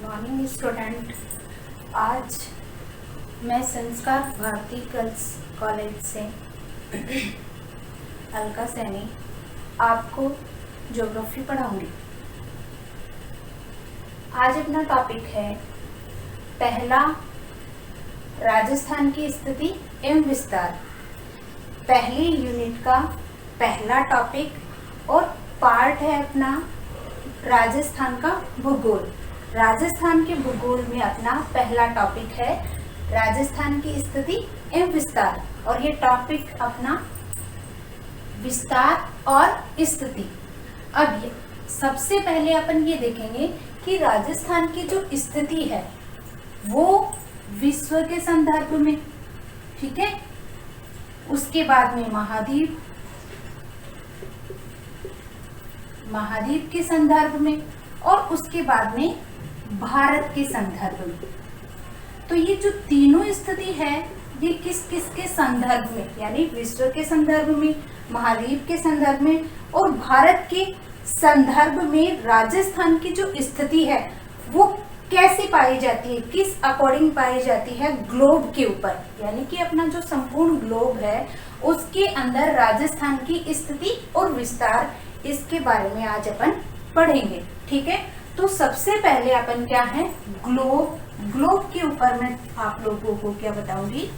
Morning student. आज मैं संस्कार भारती गर्ल्स कॉलेज से अलका सैनी आपको ज्योग्राफी पढ़ाऊंगी। आज अपना टॉपिक है पहला राजस्थान की स्थिति एवं विस्तार। पहली यूनिट का पहला टॉपिक और पार्ट है अपना राजस्थान का भूगोल। राजस्थान के भूगोल में अपना पहला टॉपिक है राजस्थान की स्थिति एवं विस्तार, और ये टॉपिक अपना विस्तार और स्थिति। अब सबसे पहले अपन ये देखेंगे कि राजस्थान की जो स्थिति है वो विश्व के संदर्भ में, ठीक है, उसके बाद में महाद्वीप के संदर्भ में, और उसके बाद में भारत के संदर्भ में। तो ये जो तीनों स्थिति है ये किस किस के संदर्भ में, यानी विश्व के संदर्भ में, महाद्वीप के संदर्भ में और भारत के संदर्भ में राजस्थान की जो स्थिति है वो कैसे पाई जाती है, किस अकॉर्डिंग पाई जाती है, ग्लोब के ऊपर, यानी कि अपना जो संपूर्ण ग्लोब है उसके अंदर राजस्थान की स्थिति और विस्तार, इसके बारे में आज अपन पढ़ेंगे। ठीक है, तो सबसे पहले अपन क्या है, ग्लोब के ऊपर मैं आप लोगों को क्या बताऊंगी,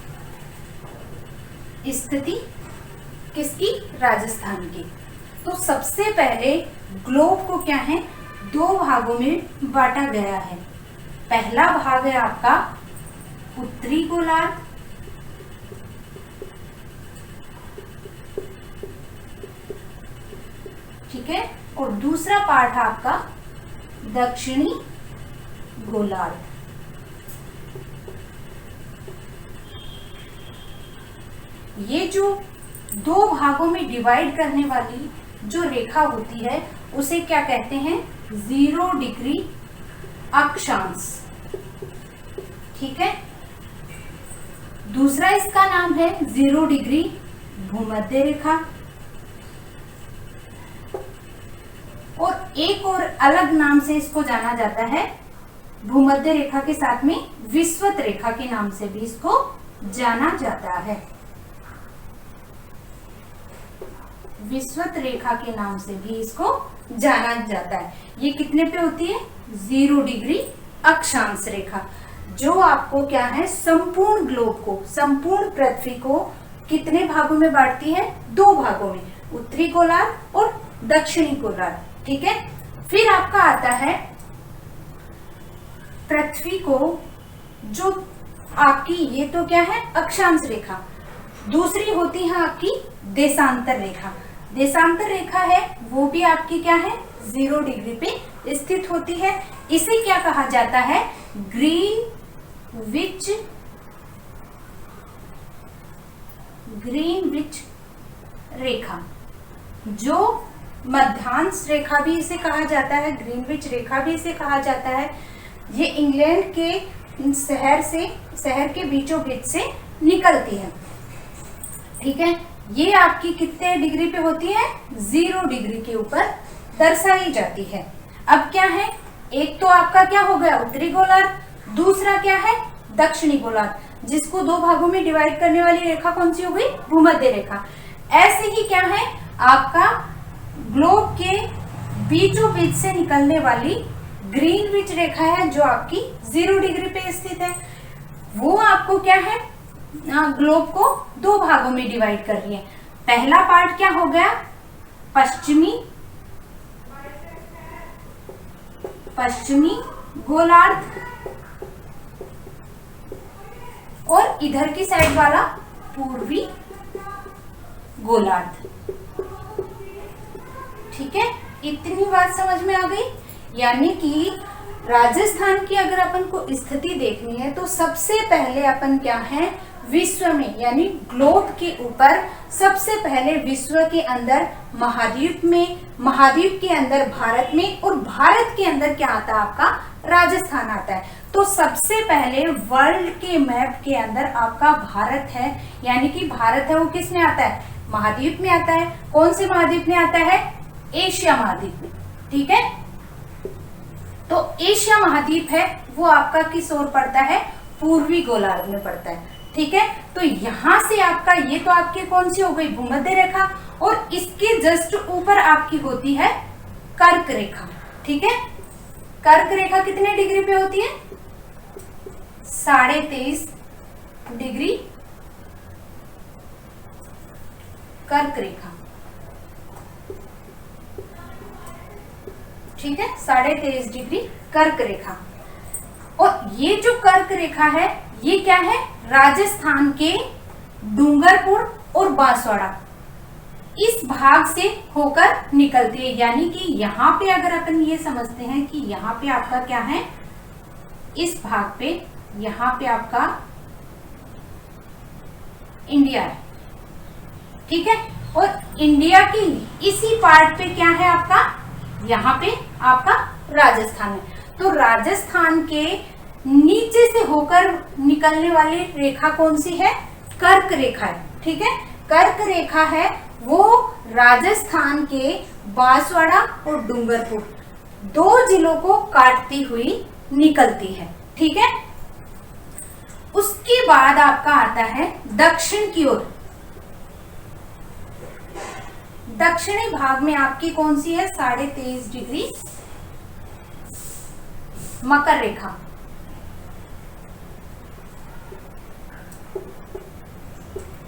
स्थिति किसकी, राजस्थान की। तो सबसे पहले ग्लोब को क्या है, दो भागों में बांटा गया है। पहला भाग है आपका उत्तरी गोलार्ध, ठीक है, और दूसरा पार्ट है आपका दक्षिणी गोलार्ध। ये जो दो भागों में डिवाइड करने वाली जो रेखा होती है उसे क्या कहते हैं, 0 डिग्री अक्षांश, ठीक है। दूसरा इसका नाम है 0 डिग्री भूमध्य रेखा, और एक और अलग नाम से इसको जाना जाता है, भूमध्य रेखा के साथ में विषुवत रेखा के नाम से भी इसको जाना जाता है। विषुवत रेखा के नाम से भी इसको जाना जाता है। ये कितने पे होती है, 0 डिग्री अक्षांश रेखा, जो आपको क्या है, संपूर्ण ग्लोब को, संपूर्ण पृथ्वी को कितने भागों में बांटती है, 2 भागों में, उत्तरी गोलार्ध और दक्षिणी गोलार्ध, ठीक है। फिर आपका आता है पृथ्वी को, जो आपकी ये तो क्या है, अक्षांश रेखा, दूसरी होती है आपकी देशांतर रेखा। देशांतर रेखा है वो भी आपकी क्या है, 0 डिग्री पे स्थित होती है। इसे क्या कहा जाता है, ग्रीनविच रेखा, जो मध्यांश रेखा भी इसे कहा जाता है, ग्रीनविच रेखा भी इसे कहा जाता है। ये इंग्लैंड के शहर के बीचों बीच से निकलती है, ठीक है। ये आपकी कितने डिग्री पे होती है, 0 डिग्री के ऊपर दर्शाई जाती है। अब क्या है, एक तो आपका क्या हो गया, उत्तरी गोलार्ध, दूसरा क्या है, दक्षिणी गोलार्ध, जिसको 2 भागों में डिवाइड करने वाली रेखा कौन सी हो गई, भूमध्य रेखा। ऐसे ही क्या है, आपका ग्लोब के बीचों बीच से निकलने वाली ग्रीनविच रेखा है, जो आपकी 0 डिग्री पे स्थित है। वो आपको क्या है, ग्लोब को 2 भागों में डिवाइड कर रही है। पहला पार्ट क्या हो गया, पश्चिमी गोलार्ध, और इधर की साइड वाला पूर्वी गोलार्ध, ठीक है। इतनी बात समझ में आ गई। यानी कि राजस्थान की अगर अपन को स्थिति देखनी है तो सबसे पहले अपन क्या है, विश्व में, यानी ग्लोब के ऊपर सबसे पहले विश्व के अंदर महाद्वीप में, महाद्वीप के अंदर भारत में, और भारत के अंदर क्या आता है, आपका राजस्थान आता है। तो सबसे पहले वर्ल्ड के मैप के अंदर आपका भारत है, यानी कि भारत है वो किस में आता है, महाद्वीप में आता है। कौन से महाद्वीप में आता है, एशिया महाद्वीप में, ठीक है। तो एशिया महाद्वीप है वो आपका किस ओर पड़ता है, पूर्वी गोलार्ध में पड़ता है। ठीक है, तो यहां से आपका ये तो आपकी कौन सी हो गई, भूमध्य रेखा, और इसके जस्ट ऊपर आपकी होती है कर्क रेखा। ठीक है, कर्क रेखा कितने डिग्री पे होती है, 23.5 डिग्री कर्क रेखा। ठीक है, 23.5 डिग्री कर्क रेखा। और ये जो कर्क रेखा है ये क्या है, राजस्थान के डूंगरपुर और बांसवाड़ा इस भाग से होकर निकलती है। यानी कि यहाँ पे अगर अपन ये समझते हैं कि यहाँ पे आपका क्या है, इस भाग पे यहाँ पे आपका इंडिया है। ठीक है, और इंडिया की इसी पार्ट पे क्या है आपका, यहाँ पे आपका राजस्थान है। तो राजस्थान के नीचे से होकर निकलने वाली रेखा कौन सी है, कर्क रेखा है। ठीक है, कर्क रेखा है वो राजस्थान के बांसवाड़ा और डूंगरपुर 2 जिलों को काटती हुई निकलती है। ठीक है, उसके बाद आपका आता है दक्षिण की ओर। दक्षिणी भाग में आपकी कौन सी है, 23.5 डिग्री मकर रेखा।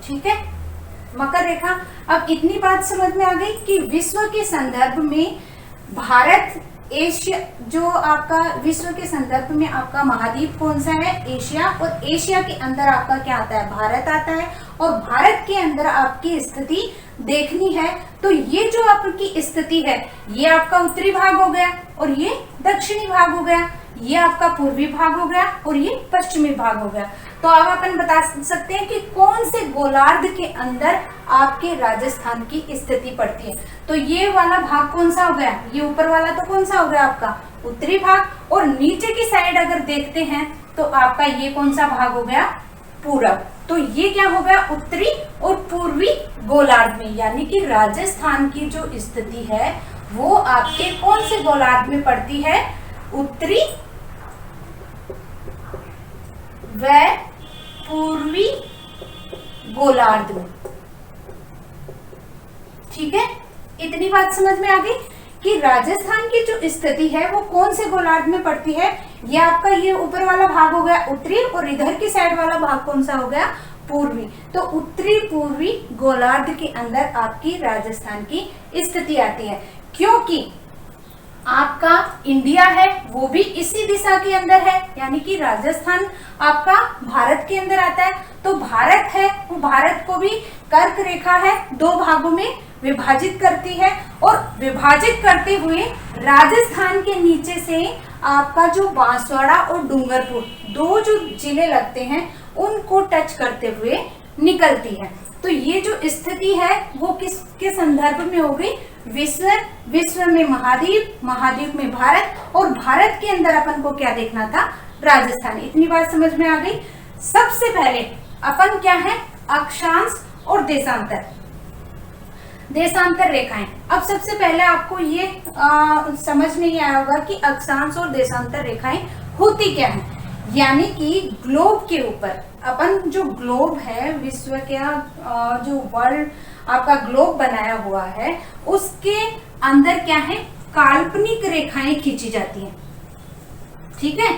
ठीक है, मकर रेखा। अब इतनी बात समझ में आ गई कि विश्व के संदर्भ में भारत, एशिया, जो आपका विश्व के संदर्भ में आपका महाद्वीप कौन सा है, एशिया, और एशिया के अंदर आपका क्या आता है, भारत आता है, और भारत के अंदर आपकी स्थिति देखनी है। तो ये जो आपकी स्थिति है ये आपका उत्तरी भाग हो गया और ये दक्षिणी भाग हो गया, ये आपका पूर्वी भाग हो गया और ये पश्चिमी भाग हो गया। तो अब अपन बता सकते हैं कि कौन से गोलार्ध के अंदर आपके राजस्थान की स्थिति पड़ती है। तो ये वाला भाग कौन सा हो गया, ये ऊपर वाला तो कौन सा हो गया आपका उत्तरी भाग, और नीचे की साइड अगर देखते हैं तो आपका ये कौन सा भाग हो गया, पूरब। तो ये क्या हो गया, उत्तरी और पूर्वी गोलार्ध में, यानी कि राजस्थान की जो स्थिति है वो आपके कौन से गोलार्ध में पड़ती है, उत्तरी व पूर्वी गोलार्ध में। ठीक है, इतनी बात समझ में आ गई कि राजस्थान की जो स्थिति है वो कौन से गोलार्ध में पड़ती है। ये आपका ये ऊपर वाला भाग हो गया उत्तरी, और इधर की साइड वाला भाग कौन सा हो गया, पूर्वी। तो उत्तरी पूर्वी गोलार्ध के अंदर आपकी राजस्थान की स्थिति आती है, क्योंकि आपका इंडिया है वो भी इसी दिशा के अंदर है, यानी कि राजस्थान आपका भारत के अंदर आता है। तो भारत है वो भारत को भी कर्क रेखा है 2 भागों में विभाजित करती है, और विभाजित करते हुए राजस्थान के नीचे से आपका जो बांसवाड़ा और डूंगरपुर 2 जो जिले लगते हैं उनको टच करते हुए निकलती है। तो ये जो स्थिति है वो किसके संदर्भ में हो गई, विश्व में महाद्वीप, महाद्वीप में भारत, और भारत के अंदर अपन को क्या देखना था, राजस्थान। इतनी बात समझ में आ गई। सबसे पहले अपन क्या है, अक्षांश और देशांतर, देशांतर रेखाएं। अब सबसे पहले आपको ये समझ नहीं आया होगा कि अक्षांश और देशांतर रेखाएं होती क्या है। यानी कि ग्लोब के ऊपर अपन जो ग्लोब है, विश्व का जो वर्ल्ड आपका ग्लोब बनाया हुआ है उसके अंदर क्या है, काल्पनिक रेखाएं खींची जाती हैं। ठीक है,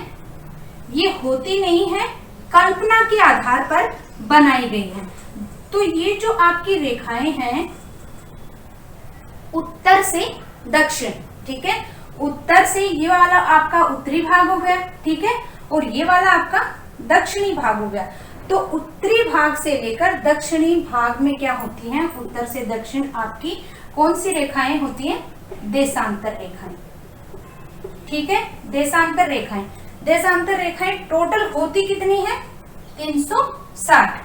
ये होती नहीं है, कल्पना के आधार पर बनाई गई है। तो ये जो आपकी रेखाएं हैं उत्तर से दक्षिण, ठीक है, उत्तर से ये वाला आपका उत्तरी भाग हो गया, ठीक है, और ये वाला आपका दक्षिणी भाग हो गया। तो उत्तरी भाग से लेकर दक्षिणी भाग में क्या होती हैं, उत्तर से दक्षिण आपकी कौन सी रेखाएं होती हैं, देशांतर रेखाएं। ठीक है, देशांतर रेखाएं, देशांतर रेखाएं टोटल होती कितनी है, 360।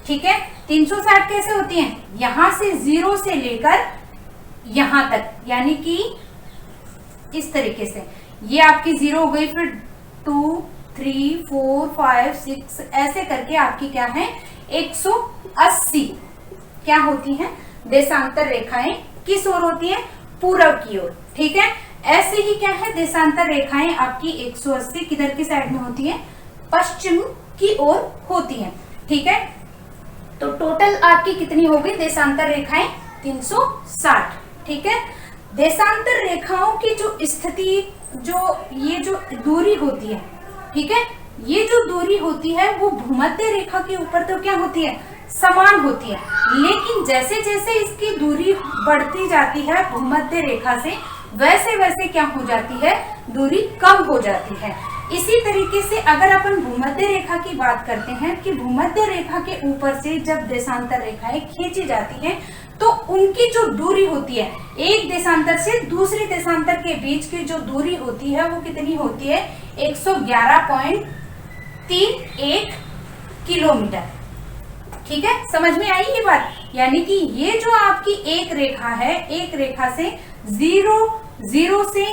ठीक है, 360 कैसे होती हैं, यहां से 0 से लेकर यहां तक, यानी कि इस तरीके से ये आपकी 0 हो गई, फिर 2 3 4 5 6 ऐसे करके आपकी क्या है 180 क्या होती हैं, देशांतर रेखाएं किस ओर होती हैं, पूरब की ओर। ठीक है, ऐसे ही क्या है, देशांतर रेखाएं आपकी 180 किधर की साइड में होती है, पश्चिम की ओर होती है। ठीक है, तो टोटल आपकी कितनी हो गई देशांतर रेखाएं, 360। ठीक है, देशांतर रेखाओं की जो स्थिति, जो ये जो दूरी होती है, ठीक है, ये जो दूरी होती है वो भूमध्य रेखा के ऊपर तो क्या होती है, समान होती है, लेकिन जैसे जैसे इसकी दूरी बढ़ती जाती है भूमध्य रेखा से, वैसे वैसे क्या हो जाती है, दूरी कम हो जाती है। इसी तरीके से अगर अपन भूमध्य रेखा की बात करते हैं कि भूमध्य रेखा के ऊपर से जब देशांतर रेखाएं खींची जाती हैं तो उनकी जो दूरी होती है, एक देशांतर से दूसरे देशांतर के बीच की जो दूरी होती है वो कितनी होती है, 111.31 किलोमीटर। ठीक है, समझ में आई ये बात। यानी कि ये जो आपकी एक रेखा है, एक रेखा से 0 से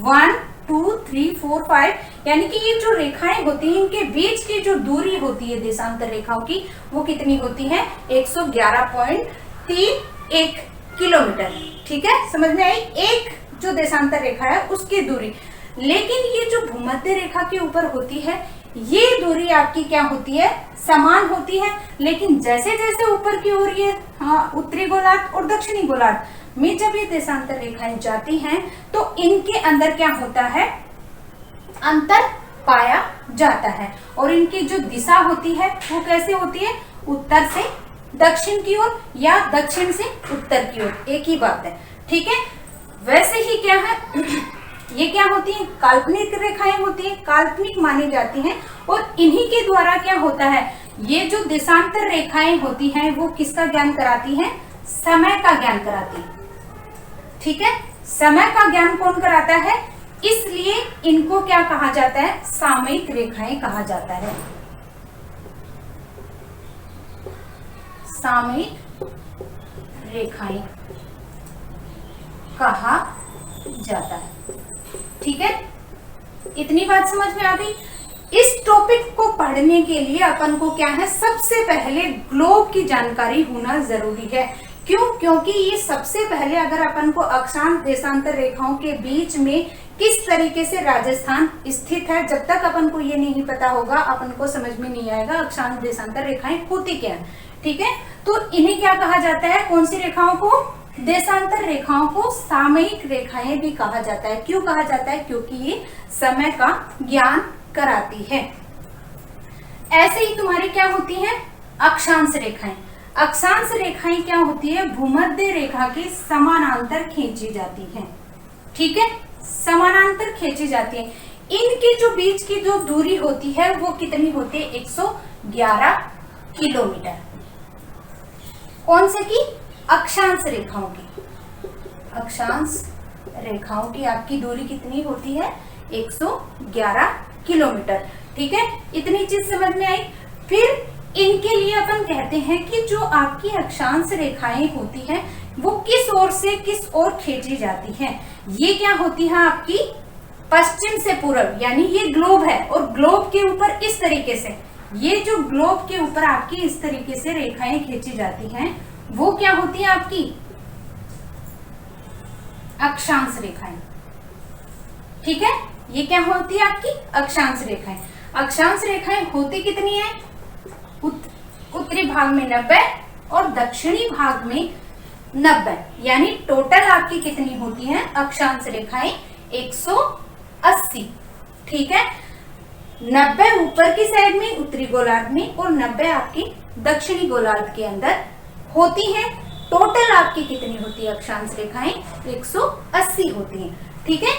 1 2 3 4 5, यानी कि ये जो रेखाएं होती हैं इनके बीच की जो दूरी होती है देशांतर रेखाओं की, वो कितनी होती है, 111.31 किलोमीटर। ठीक है, समझ में आई, एक जो देशांतर रेखा है उसकी दूरी। लेकिन ये जो भूमध्य रेखा के ऊपर होती है, ये दूरी आपकी क्या होती है, समान होती है, लेकिन जैसे जैसे ऊपर की ओर ये उत्तरी गोलार्ध और दक्षिणी गोलार्ध में जब ये देशांतर रेखाएं जाती हैं तो इनके अंदर क्या होता है, अंतर पाया जाता है। और इनकी जो दिशा होती है वो कैसे होती है, उत्तर से दक्षिण की ओर या दक्षिण से उत्तर की ओर, एक ही बात है। ठीक है, वैसे ही क्या है, ये क्या होती है, काल्पनिक रेखाएं होती है, काल्पनिक मानी जाती हैं, और इन्हीं के द्वारा क्या होता है, ये जो देशांतर रेखाएं होती हैं वो किसका ज्ञान कराती हैं, समय का ज्ञान कराती है। ठीक है, समय का ज्ञान कौन कराता है, इसलिए इनको क्या कहा जाता है, सामयिक रेखाएं कहा जाता है, सामयिक रेखाएं कहा जाता है। ठीक है, इतनी बात समझ में आ गई। इस टॉपिक को पढ़ने के लिए अपन को क्या है, सबसे पहले ग्लोब की जानकारी होना जरूरी है। क्यों, क्योंकि ये सबसे पहले अगर अपन को अक्षांश देशांतर रेखाओं के बीच में किस तरीके से राजस्थान स्थित है, जब तक अपन को ये नहीं पता होगा अपन को समझ में नहीं आएगा अक्षांश देशांतर रेखाएं होती क्या है। ठीक है, तो इन्हें क्या कहा जाता है, कौन सी रेखाओं को, देशांतर रेखाओं को सामयिक रेखाएं भी कहा जाता है। क्यों कहा जाता है, क्योंकि ये समय का ज्ञान कराती है। ऐसे ही तुम्हारी क्या होती है, अक्षांश रेखाएं। अक्षांश रेखाएं क्या होती है, भूमध्य रेखा के समानांतर खींची जाती हैं। ठीक है, समानांतर खींची जाती है। इनके जो बीच की जो दूरी होती है वो कितनी होती है, 111 किलोमीटर। कौन से की, अक्षांश रेखाओं की। अक्षांश रेखाओं की आपकी दूरी कितनी होती है, 111 किलोमीटर। ठीक है, इतनी चीज समझ में आई। फिर इनके लिए अपन कहते हैं कि जो आपकी अक्षांश रेखाएं होती हैं वो किस ओर से किस ओर खींची जाती हैं। ये क्या होती है आपकी, पश्चिम से पूर्व, यानी ये ग्लोब है और ग्लोब के ऊपर इस तरीके से, ये जो ग्लोब के ऊपर आपकी इस तरीके से रेखाएं खींची जाती हैं वो क्या होती है आपकी, अक्षांश रेखाएं। ठीक है, ये क्या होती है आपकी, अक्षांश रेखाएं। अक्षांश रेखाएं होती कितनी है, उत्तरी भाग में 90 और दक्षिणी भाग में 90, यानी टोटल आपकी कितनी होती हैं अक्षांश रेखाएं, 180। ठीक है, 90 ऊपर की साइड में उत्तरी गोलार्ध में और 90 आपकी दक्षिणी गोलार्ध के अंदर होती हैं। टोटल आपकी कितनी होती है अक्षांश रेखाएं, 180 होती हैं। ठीक है,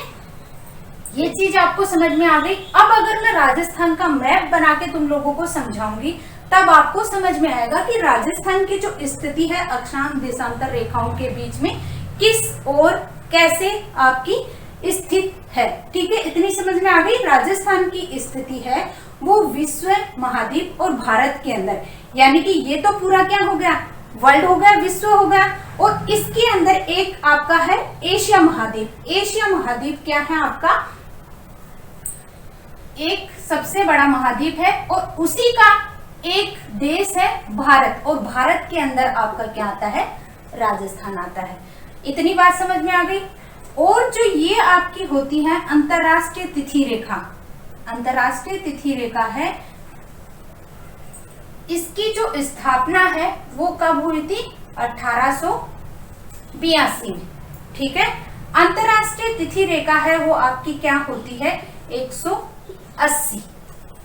ये चीज आपको समझ में आ गई। अब अगर मैं राजस्थान का मैप बना के तुम लोगों को समझाऊंगी तब आपको समझ में आएगा कि राजस्थान की जो स्थिति है अक्षांश देशांतर रेखाओं के बीच में किस और कैसे आपकी स्थित है। ठीक है, इतनी समझ में आ गई। राजस्थान की स्थिति है वो विश्व महाद्वीप और भारत के अंदर, यानी कि ये तो पूरा क्या हो गया, वर्ल्ड हो गया, विश्व हो गया, और इसके अंदर एक आपका है एशिया महाद्वीप। एशिया महाद्वीप क्या है आपका, एक सबसे बड़ा महाद्वीप है और उसी का एक देश है भारत, और भारत के अंदर आपका क्या आता है, राजस्थान आता है। इतनी बात समझ में आ गई। और जो ये आपकी होती है अंतरराष्ट्रीय तिथि रेखा, अंतरराष्ट्रीय तिथि रेखा है, इसकी जो स्थापना है वो कब हुई थी? 1882 में। ठीक है, अंतरराष्ट्रीय तिथि रेखा है वो आपकी क्या होती है? 180।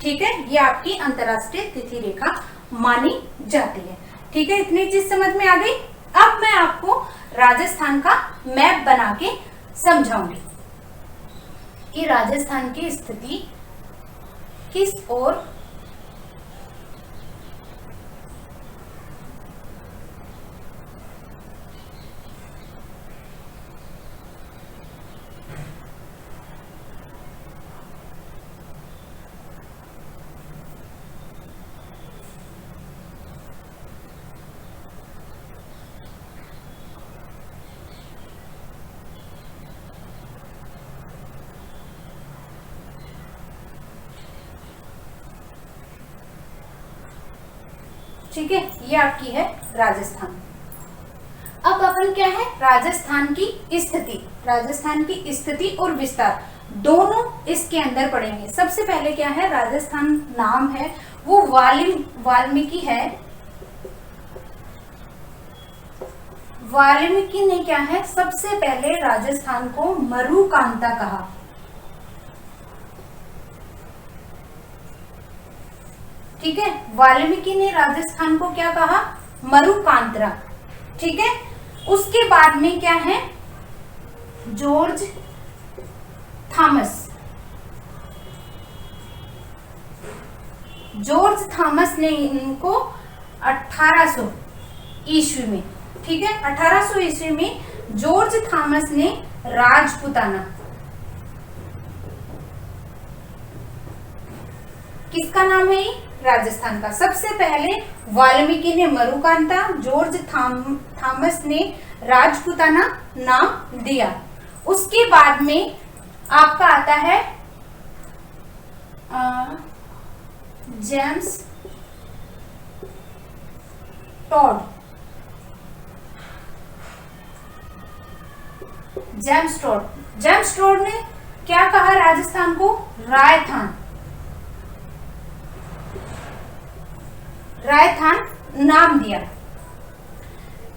ठीक है, ये आपकी अंतरराष्ट्रीय तिथि रेखा मानी जाती है। ठीक है, इतनी चीज समझ में आ गई। अब मैं आपको राजस्थान का मैप बना के समझाऊंगी कि राजस्थान की स्थिति किस ओर ठीक है, ये आपकी है राजस्थान। अब अपन क्या है? राजस्थान की स्थिति, राजस्थान की स्थिति और विस्तार दोनों इसके अंदर पड़ेंगे। सबसे पहले क्या है? राजस्थान नाम है वो वाल्मीकि है। वाल्मीकि ने क्या है? सबसे पहले राजस्थान को मरुकांता कहा। ठीक है, वाल्मीकि ने राजस्थान को क्या कहा? मरुकांतरा। ठीक है, उसके बाद में क्या है? जॉर्ज थॉमस, जॉर्ज थॉमस ने इनको 1800 ईस्वी में, ठीक है, 1800 ईस्वी में जॉर्ज थॉमस ने राजपूताना, किसका नाम है ये? राजस्थान का। सबसे पहले वाल्मीकि ने मरुकांता, जॉर्ज थॉमस ने राजपूताना नाम दिया। उसके बाद में आपका आता है जेम्स टॉड। जेम्स टॉड ने क्या कहा? राजस्थान को रायथान नाम दिया।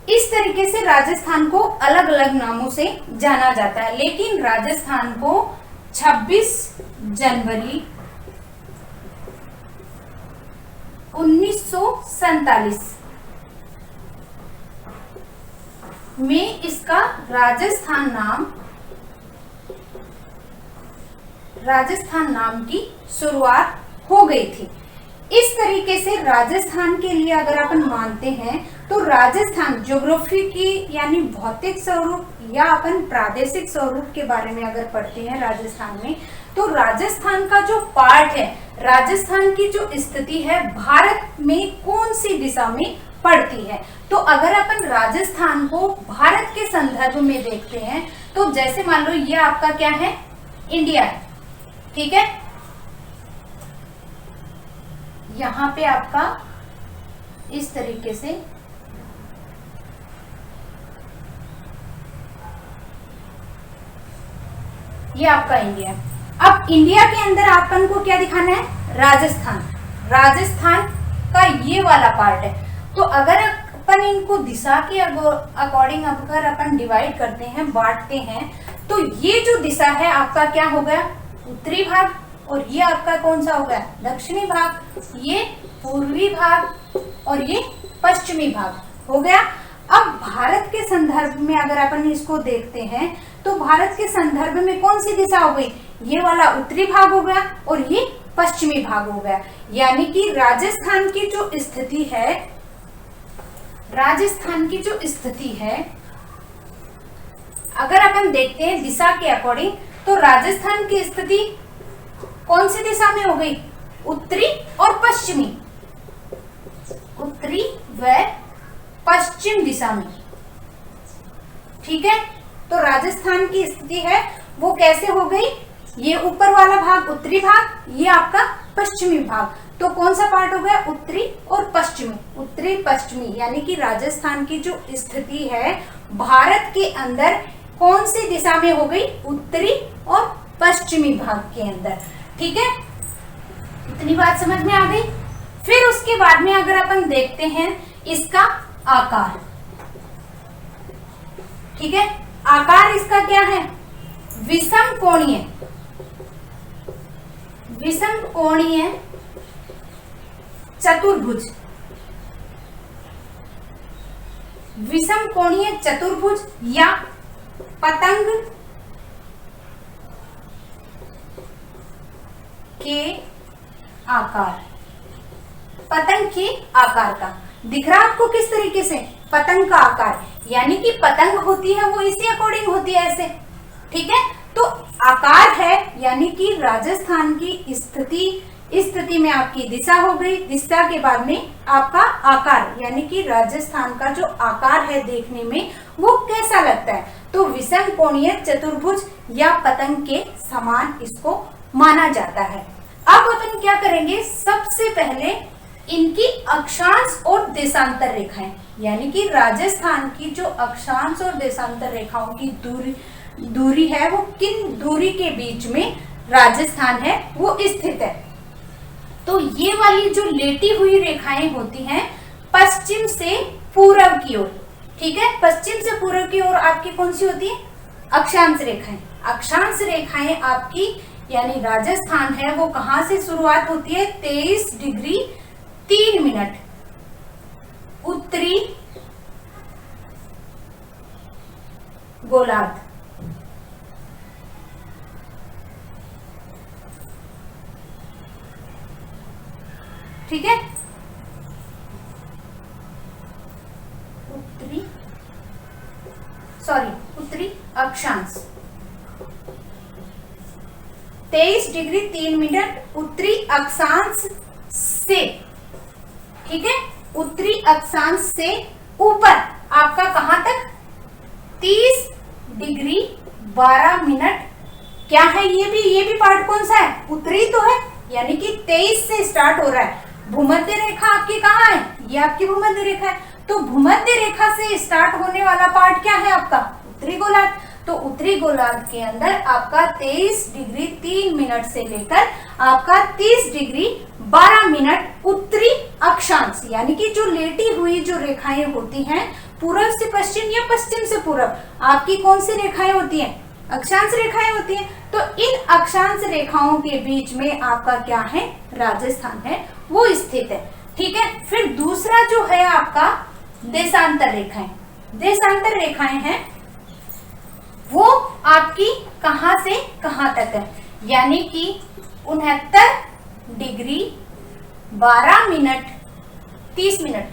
इस तरीके से राजस्थान को अलग अलग नामों से जाना जाता है, लेकिन राजस्थान को 26 जनवरी 1947 में इसका राजस्थान नाम की शुरुआत हो गई थी। इस तरीके से राजस्थान के लिए अगर अपन मानते हैं तो राजस्थान ज्योग्राफी की यानी भौतिक स्वरूप या अपन प्रादेशिक स्वरूप के बारे में अगर पढ़ते हैं राजस्थान में, तो राजस्थान का जो पार्ट है, राजस्थान की जो स्थिति है भारत में कौन सी दिशा में पड़ती है। तो अगर अपन राजस्थान को भारत के संदर्भ में देखते हैं तो जैसे मान लो ये आपका क्या है? इंडिया है। ठीक है, यहां पे आपका इस तरीके से ये आपका इंडिया है। अब इंडिया के अंदर अपन को क्या दिखाना है? राजस्थान का ये वाला पार्ट है। तो अगर अपन इनको दिशा के अकॉर्डिंग अगर अपन डिवाइड करते हैं, बांटते हैं, तो ये जो दिशा है आपका क्या हो गया? उत्तरी भाग, और ये आपका कौन सा हो गया? दक्षिणी भाग, ये पूर्वी भाग और ये पश्चिमी भाग हो गया। अब भारत के संदर्भ में अगर अपन इसको देखते हैं तो भारत के संदर्भ में कौन सी दिशा हो गई? ये वाला उत्तरी भाग हो गया और ये पश्चिमी भाग हो गया। यानी कि राजस्थान की जो स्थिति है, अगर अपन देखते हैं दिशा के अकॉर्डिंग, तो राजस्थान की स्थिति कौन सी दिशा में हो गई? उत्तरी और पश्चिमी, उत्तरी व पश्चिम दिशा में। ठीक है, तो राजस्थान की स्थिति है वो कैसे हो गई? ये ऊपर वाला भाग उत्तरी भाग, ये आपका पश्चिमी भाग। तो कौन सा पार्ट हो गया? उत्तरी और पश्चिमी, उत्तरी पश्चिमी। यानी कि राजस्थान की जो स्थिति है भारत के अंदर कौन सी दिशा में हो गई? उत्तरी और पश्चिमी भाग के अंदर। ठीक है, इतनी बात समझ में आ गई। फिर उसके बाद में अगर अपन देखते हैं इसका आकार, ठीक है, आकार इसका क्या है? विषम कोणीय, विषम कोणीय चतुर्भुज, विषम कोणीय चतुर्भुज या पतंग के आकार, पतंग के आकार का दिख रहा आपको किस तरीके से? पतंग का आकार, यानी कि पतंग होती है वो इसी अकॉर्डिंग होती है ऐसे। ठीक है, तो आकार है यानी कि राजस्थान की स्थिति में आपकी दिशा हो गई, दिशा के बाद में आपका आकार, यानी कि राजस्थान का जो आकार है देखने में वो कैसा लगता है? तो विषम कोणीय चतुर्भुज या पतंग के समान इसको माना जाता है। अब अपन क्या करेंगे? सबसे पहले इनकी अक्षांश और देशांतर रेखाएं, यानी कि राजस्थान की जो अक्षांश और देशांतर रेखाओं की दूरी है वो किन दूरी के बीच में राजस्थान है वो स्थित है। तो ये वाली जो लेटी हुई रेखाएं होती हैं पश्चिम से पूर्व की ओर, ठीक है, पश्चिम से पूर्व की ओर आपकी कौन सी होती है? अक्षांश रेखाएं। अक्षांश रेखाएं आपकी यानी राजस्थान है वो कहां से शुरुआत होती है? 23 डिग्री 3 मिनट उत्तरी गोलार्ध, ठीक है, उत्तरी अक्षांश 23 डिग्री 3 मिनट उत्तरी अक्षांश से, ठीक है, उत्तरी अक्षांश से ऊपर आपका कहां तक? 30 डिग्री 12 मिनट। क्या है ये भी पार्ट कौन सा है? उत्तरी तो है, यानी कि 23 से स्टार्ट हो रहा है। भूमध्य रेखा आपकी कहाँ है? ये आपकी भूमध्य रेखा है। तो भूमध्य रेखा से स्टार्ट होने वाला पार्ट क्या है आपका? उत्तरी गोलार्ध। तो उत्तरी गोलार्ध के अंदर आपका 23 डिग्री 3 मिनट से लेकर आपका 30 डिग्री 12 मिनट उत्तरी अक्षांश, यानी कि जो लेटी हुई जो रेखाएं होती हैं पूर्व से पश्चिम या पश्चिम से पूर्व, आपकी कौन सी रेखाएं होती हैं? अक्षांश रेखाएं होती हैं। तो इन अक्षांश रेखाओं के बीच में आपका क्या है? राजस्थान है वो स्थित है। ठीक है, फिर दूसरा जो है आपका देशांतर रेखाएं। देशांतर रेखाएं हैं वो आपकी कहां से कहां तक है? यानी कि 69 डिग्री 12 मिनट 30 मिनट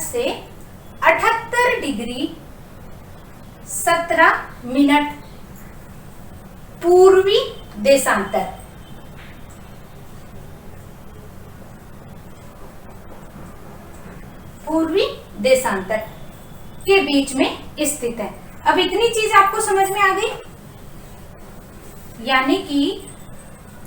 से 78 डिग्री 17 मिनट पूर्वी देशांतर। पूर्वी देशांतर के बीच में स्थित है। अब इतनी चीज आपको समझ में आ गई, यानी कि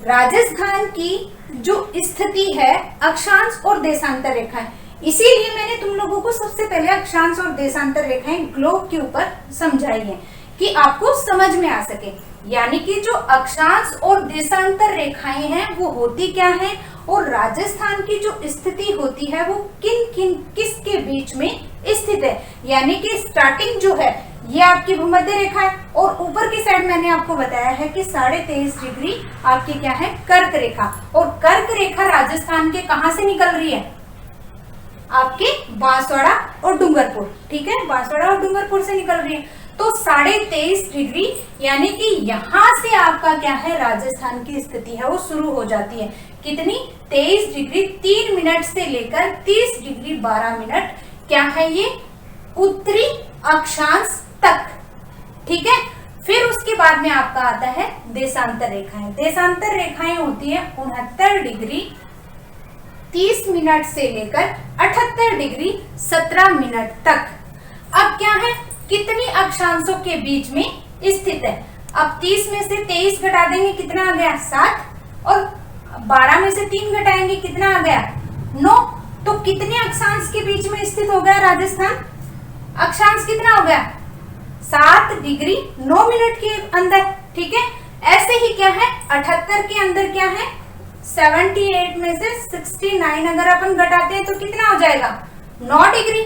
राजस्थान की जो स्थिति है अक्षांश और देशांतर रेखाएं, इसीलिए मैंने तुम लोगों को सबसे पहले अक्षांश और देशांतर रेखाएं ग्लोब के ऊपर समझाई है कि आपको समझ में आ सके। यानी कि जो अक्षांश और देशांतर रेखाएं हैं वो होती क्या हैं और राजस्थान की जो स्थिति होती है वो किसके बीच में स्थित है। यानी कि स्टार्टिंग जो है ये आपकी भूमध्य रेखा है और ऊपर की साइड मैंने आपको बताया है कि 23.5 डिग्री आपकी क्या है? कर्क रेखा। और कर्क रेखा राजस्थान के कहां से निकल रही है? आपके बांसवाड़ा और डूंगरपुर, ठीक है, बांसवाड़ा और डूंगरपुर से निकल रही है। तो 23.5 डिग्री यानी कि यहां से आपका क्या है? राजस्थान की स्थिति है वो शुरू हो जाती है। कितनी? 23 डिग्री 3 मिनट से लेकर 30 डिग्री 12 मिनट क्या है ये? उत्तरी अक्षांश तक, ठीक है। फिर उसके बाद में आपका आता है देशांतर रेखाएं। देशांतर रेखाएं होती है 69 डिग्री 30 मिनट से लेकर 78 डिग्री 17 मिनट तक। अब क्या है? कितनी अक्षांशों के बीच में स्थित है? अब 30 में से 23 घटा देंगे, कितना आ गया? 7, और 12 में से 3 घटाएंगे, कितना आ गया? 9। तो कितने अक्षांश के बीच में स्थित हो गया राजस्थान? अक्षांश कितना हो गया? 7 डिग्री 9 मिनट के अंदर। ठीक है, ऐसे ही क्या है 78 के अंदर क्या है 78 में से 69 अगर अपन घटाते हैं तो कितना हो जाएगा 9 डिग्री।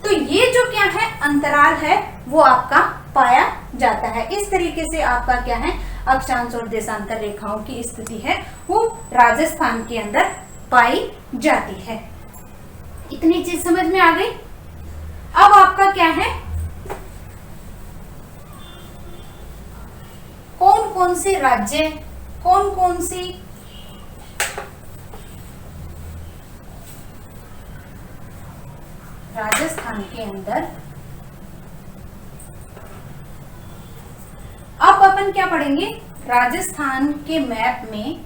तो ये जो क्या है अंतराल है वो आपका पाया जाता है। इस तरीके से आपका क्या है अक्षांश और देशांतर रेखाओं की स्थिति है वो राजस्थान के अंदर पाई जाती है। इतनी चीज समझ में आ गई। अब आपका क्या है कौन कौन से राज्य, कौन कौन सी राजस्थान के अंदर, अब अपन क्या पढ़ेंगे राजस्थान के मैप में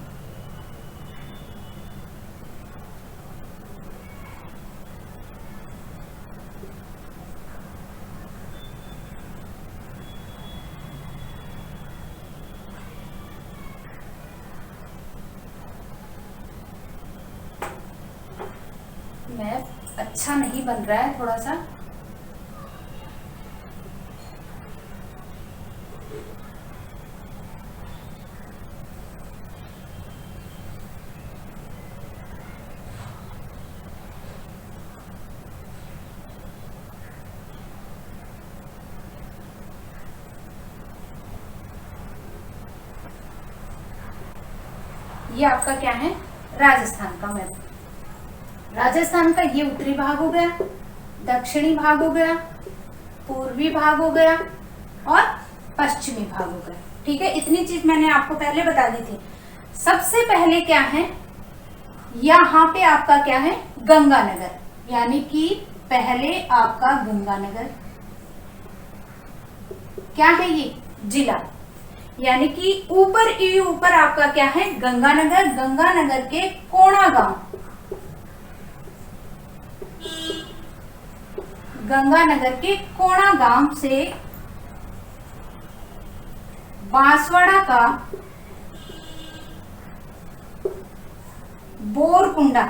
मैप अच्छा नहीं बन रहा है थोड़ा सा। ये आपका क्या है राजस्थान का मैप। राजस्थान का ये उत्तरी भाग हो गया, दक्षिणी भाग हो गया, पूर्वी भाग हो गया और पश्चिमी भाग हो गया। ठीक है, इतनी चीज मैंने आपको पहले बता दी थी। सबसे पहले क्या है यहाँ पे आपका क्या है गंगानगर, यानी कि पहले आपका गंगानगर क्या है ये जिला, यानी कि ऊपर आपका क्या है गंगानगर। गंगानगर के कोणा गांव, गंगानगर के कोणा गांव से बांसवाड़ा का बोरकुंडा,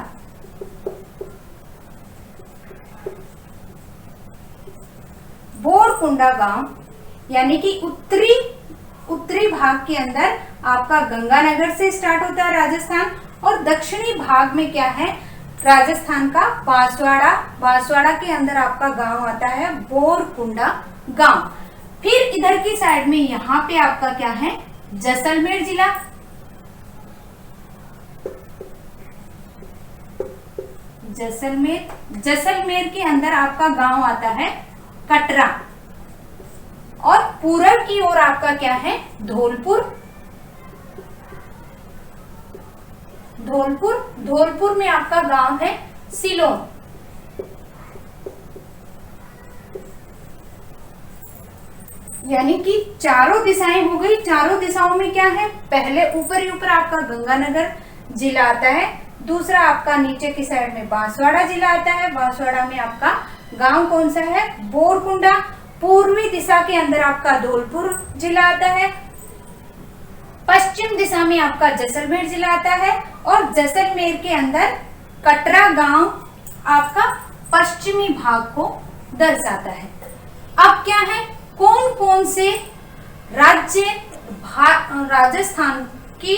बोरकुंडा गांव यानी कि उत्तरी भाग के अंदर आपका गंगानगर से स्टार्ट होता है राजस्थान, और दक्षिणी भाग में क्या है राजस्थान का बांसवाड़ा। बांसवाड़ा के अंदर आपका गांव आता है बोरकुंडा गांव। फिर इधर की साइड में यहाँ पे आपका क्या है जैसलमेर जिला, जैसलमेर के अंदर आपका गांव आता है कटरा, और पूरब की ओर आपका क्या है धौलपुर में आपका गांव है सिलोन। यानी कि चारों दिशाएं हो गई। चारों दिशाओं में क्या है पहले ऊपर आपका गंगानगर जिला आता है, दूसरा आपका नीचे की साइड में बांसवाड़ा जिला आता है। बांसवाड़ा में आपका गांव कौन सा है बोरकुंडा। पूर्वी दिशा के अंदर आपका धौलपुर जिला आता है, पश्चिम दिशा में आपका जैसलमेर जिला आता है, और जैसलमेर के अंदर कटरा गांव आपका पश्चिमी भाग को दर्शाता है। अब क्या है कौन कौन से राज्य राजस्थान की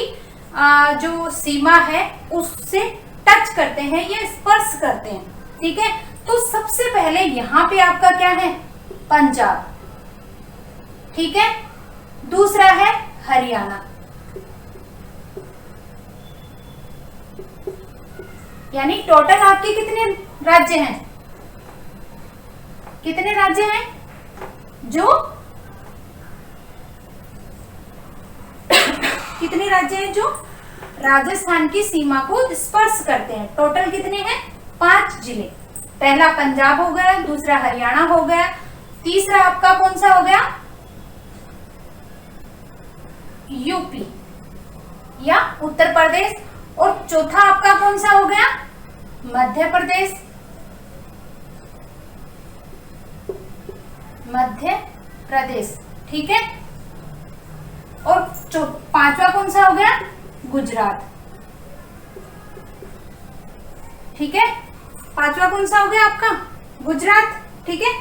जो सीमा है उससे टच करते हैं या स्पर्श करते हैं। ठीक है, तो सबसे पहले यहाँ पे आपका क्या है पंजाब, ठीक है, दूसरा है हरियाणा, यानी टोटल आपके कितने राज्य हैं, कितने राज्य हैं जो कितने राज्य हैं जो राजस्थान की सीमा को स्पर्श करते हैं। टोटल कितने हैं 5 जिले। पहला पंजाब हो गया, दूसरा हरियाणा हो गया, तीसरा आपका कौन सा हो गया यूपी या उत्तर प्रदेश, और चौथा आपका कौन सा हो गया मध्य प्रदेश, मध्य प्रदेश। ठीक है, और पांचवा कौन सा हो गया गुजरात। ठीक है, पांचवा कौन सा हो गया आपका? गुजरात। ठीक है,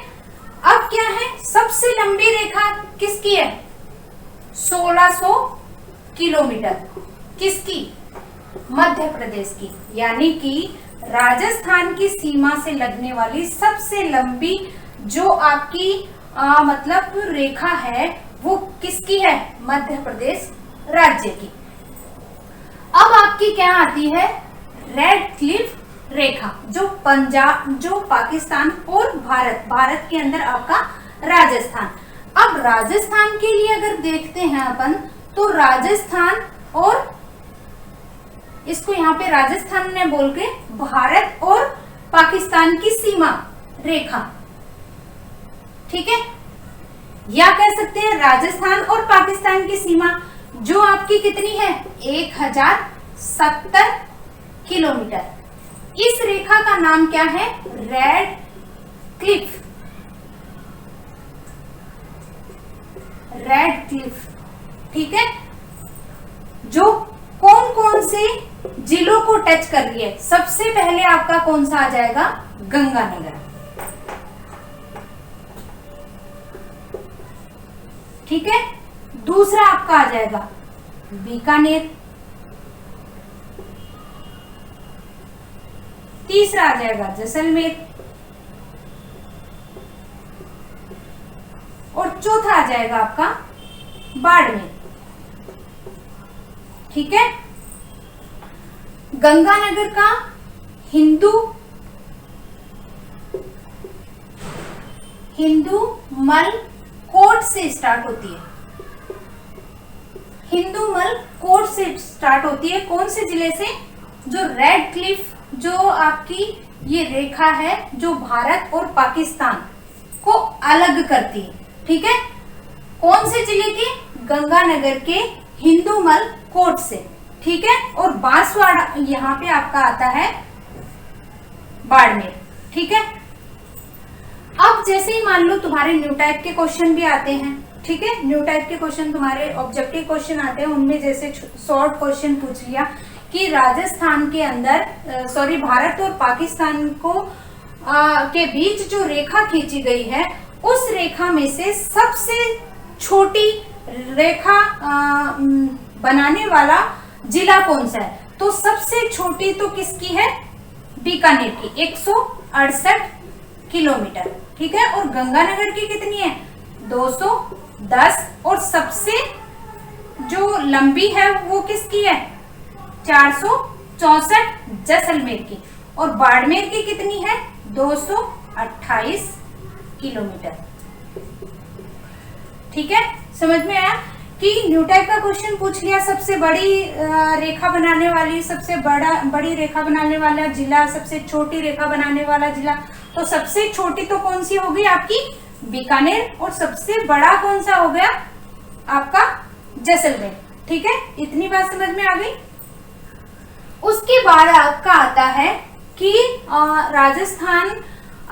अब क्या है, सबसे लंबी रेखा किसकी है? 1600 किलोमीटर। किसकी? मध्य प्रदेश की। यानी कि राजस्थान की सीमा से लगने वाली सबसे लंबी जो आपकी मतलब रेखा है वो किसकी है? मध्य प्रदेश राज्य की। अब आपकी क्या आती है? रेड क्लिफ रेखा, जो पंजाब, जो पाकिस्तान और भारत के अंदर आपका राजस्थान। अब राजस्थान के लिए अगर देखते हैं अपन, तो राजस्थान, और इसको यहाँ पे राजस्थान ने बोल के भारत और पाकिस्तान की सीमा रेखा, ठीक है, या कह सकते हैं राजस्थान और पाकिस्तान की सीमा, जो आपकी कितनी है? 1070 किलोमीटर। इस रेखा का नाम क्या है? Red Cliff. रेड क्लिफ, ठीक है, जो कौन कौन से जिलों को टच कर रही है? सबसे पहले आपका कौन सा आ जाएगा? गंगानगर। ठीक है, दूसरा आपका आ जाएगा बीकानेर, तीसरा आ जाएगा जैसलमेर, और चौथा आ जाएगा आपका बाड़मेर। ठीक है, गंगानगर का हिंदू मल कोट से स्टार्ट होती है। हिंदू मल कोट से स्टार्ट होती है। कौन से जिले से? जो रेड क्लिफ, जो आपकी ये रेखा है जो भारत और पाकिस्तान को अलग करती है। ठीक है, कौन से जिले के? गंगानगर के हिंदूमल कोट से। ठीक है, और बांसवाड़ा यहाँ पे आपका आता है बाड़मेर। ठीक है, अब जैसे ही मान लो तुम्हारे न्यू टाइप के क्वेश्चन भी आते हैं, ठीक है, न्यू टाइप के क्वेश्चन तुम्हारे ऑब्जेक्टिव क्वेश्चन आते हैं, उनमें जैसे शॉर्ट क्वेश्चन पूछ लिया कि राजस्थान के अंदर भारत और पाकिस्तान को के बीच जो रेखा खींची गई है, उस रेखा में से सबसे छोटी रेखा बनाने वाला जिला कौन सा है? तो सबसे छोटी तो किसकी है? बीकानेर की, 168 किलोमीटर। ठीक है, और गंगानगर की कितनी है? 210, और सबसे जो लंबी है वो किसकी है? 464 जैसलमेर की, और बाड़मेर की कितनी है? 228 किलोमीटर। ठीक है, समझ में आया कि न्यू टाइप का क्वेश्चन पूछ लिया, सबसे बड़ी रेखा बनाने वाली, सबसे बड़ी रेखा बनाने वाला जिला, सबसे छोटी रेखा बनाने वाला जिला। तो सबसे छोटी तो कौन सी होगी आपकी? बीकानेर, और सबसे बड़ा कौन सा हो गया? आपका जैसलमेर। ठीक है, इतनी बात समझ में आ गई। उसके बाद आपका आता है कि राजस्थान,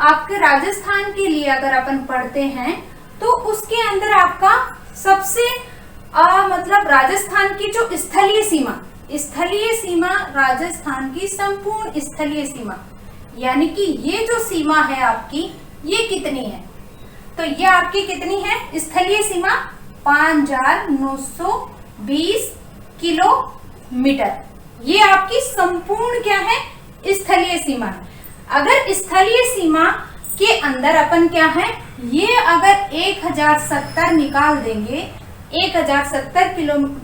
आपके राजस्थान के लिए अगर अपन पढ़ते हैं तो उसके अंदर आपका सबसे मतलब राजस्थान की जो स्थलीय सीमा, राजस्थान की संपूर्ण स्थलीय सीमा, यानी कि ये जो सीमा है आपकी, ये कितनी है? तो ये आपकी कितनी है? स्थलीय सीमा 5920 किलोमीटर। ये आपकी संपूर्ण क्या है? स्थलीय सीमा है। अगर स्थलीय सीमा के अंदर अपन क्या है, ये अगर 1070 निकाल देंगे, 1070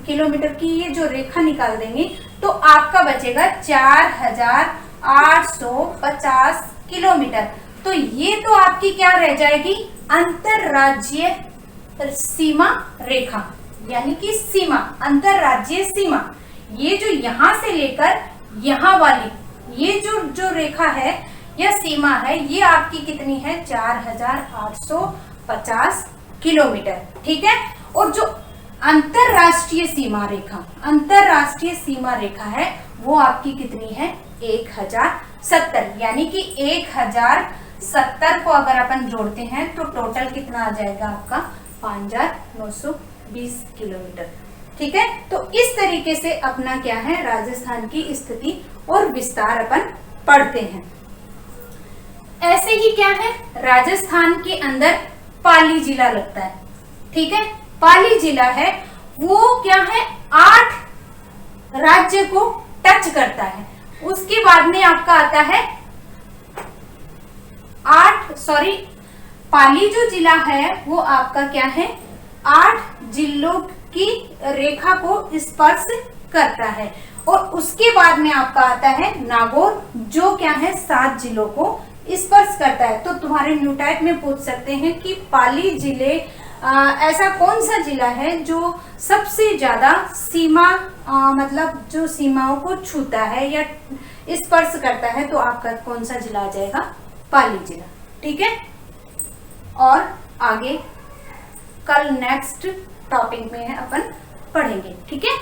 किलोमीटर की ये जो रेखा निकाल देंगे, तो आपका बचेगा 4850 किलोमीटर। तो ये तो आपकी क्या रह जाएगी? अंतरराज्यीय सीमा रेखा, यानी कि सीमा, अंतरराज्यीय सीमा। ये जो यहां से लेकर यहां वाली ये जो रेखा है या सीमा है, ये आपकी कितनी है? 4850 किलोमीटर। ठीक है, और जो अंतरराष्ट्रीय सीमा रेखा है वो आपकी कितनी है? 1070, यानी कि 1070 को अगर अपन जोड़ते हैं तो टोटल कितना आ जाएगा आपका? 5920 किलोमीटर। ठीक है, तो इस तरीके से अपना क्या है, राजस्थान की स्थिति और विस्तार अपन पढ़ते हैं। ऐसे ही क्या है, राजस्थान के अंदर पाली जिला लगता है। ठीक है, पाली जिला है वो क्या है, 8 राज्य को टच करता है। उसके बाद में आपका आता है पाली जो जिला है वो आपका क्या है, 8 जिलों की रेखा को स्पर्श करता है। और उसके बाद में आपका आता है नागौर, जो क्या है 7 जिलों को स्पर्श करता है। तो तुम्हारे न्यू टाइप में पूछ सकते हैं कि पाली जिले ऐसा कौन सा जिला है जो सबसे ज्यादा सीमा मतलब जो सीमाओं को छूता है या स्पर्श करता है, तो आपका कौन सा जिला आ जाएगा, पाली जिला। ठीक है, और आगे कल नेक्स्ट टॉपिक में अपन पढ़ेंगे। ठीक है।